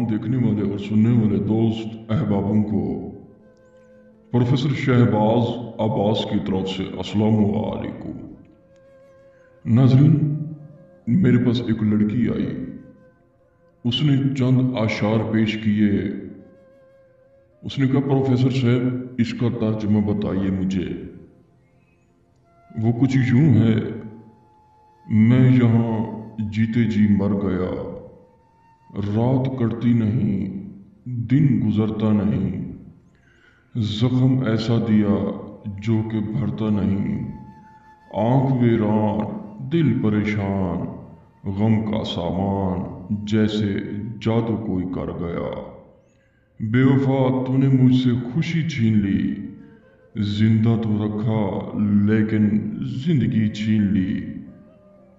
तमाम देखने वाले और सुनने वाले दोस्त अहबाबों को प्रोफेसर शहबाज अब्बास की तरफ से अस्सलामु अलैकुम। नाज़रीन, मेरे पास एक लड़की आई, उसने चंद आशार पेश किए। उसने कहा, प्रोफेसर साहब इसका तर्जुमा बताइए मुझे। वो कुछ यूं है, मैं यहाँ जीते जी मर गया, रात कटती नहीं, दिन गुजरता नहीं, जख्म ऐसा दिया जो कि भरता नहीं, आंख वीरान दिल परेशान, गम का सामान जैसे जादू कोई कर गया। बेवफा तूने मुझसे खुशी छीन ली, जिंदा तो रखा लेकिन जिंदगी छीन ली,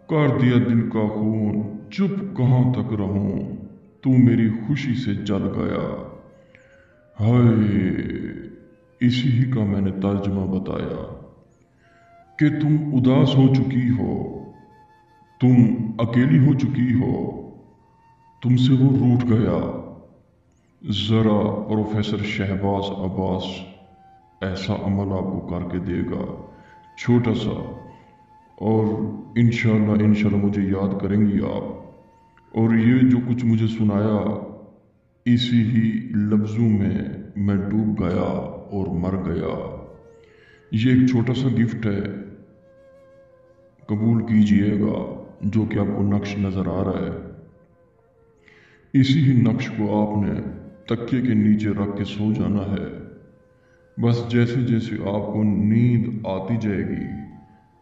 कर दिया दिल का खून, चुप कहाँ तक रहूं, तू मेरी खुशी से जल गया। हाय, इसी ही का मैंने तर्जुमा बताया कि तुम उदास हो चुकी हो, तुम अकेली हो चुकी हो, तुमसे वो रूठ गया। जरा प्रोफेसर शहबाज अब्बास ऐसा अमल आपको करके देगा, छोटा सा, और इंशाल्लाह मुझे याद करेंगी आप। और ये जो कुछ मुझे सुनाया, इसी ही लफ्ज़ों में मैं डूब गया और मर गया। ये एक छोटा सा गिफ्ट है, कबूल कीजिएगा, जो कि आपको नक्श नज़र आ रहा है। इसी ही नक्श को आपने तकिए के नीचे रख के सो जाना है। बस जैसे जैसे आपको नींद आती जाएगी,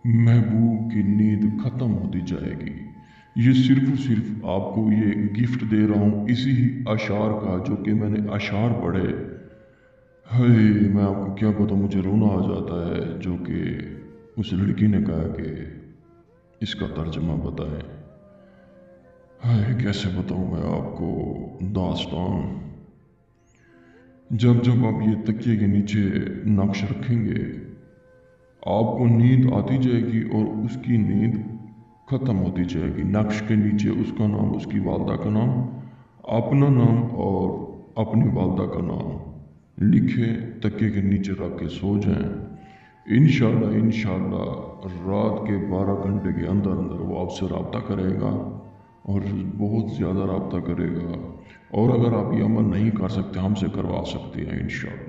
महबूब की नींद ख़त्म होती जाएगी। ये सिर्फ आपको ये गिफ्ट दे रहा हूँ इसी ही अशार का, जो कि मैंने अशार पढ़े। हाय, मैं आपको क्या बताऊँ, मुझे रोना आ जाता है। जो कि उस लड़की ने कहा कि इसका तर्जुमा बताएं। हाय, कैसे बताऊँ मैं आपको दास्तान। जब जब आप ये तकिए के नीचे नक्श रखेंगे, आपको नींद आती जाएगी और उसकी नींद ख़त्म होती जाएगी। नक्श के नीचे उसका नाम, उसकी वालदा का नाम, अपना नाम और अपनी वालदा का नाम लिखे, तकिए के नीचे रख के सो जाएं। इंशाल्लाह रात के 12 घंटे के अंदर अंदर वो आपसे रब्ता करेगा और बहुत ज़्यादा रब्ता करेगा। और अगर आप ये अमल नहीं कर सकते, हमसे करवा सकते हैं इंशाल्लाह।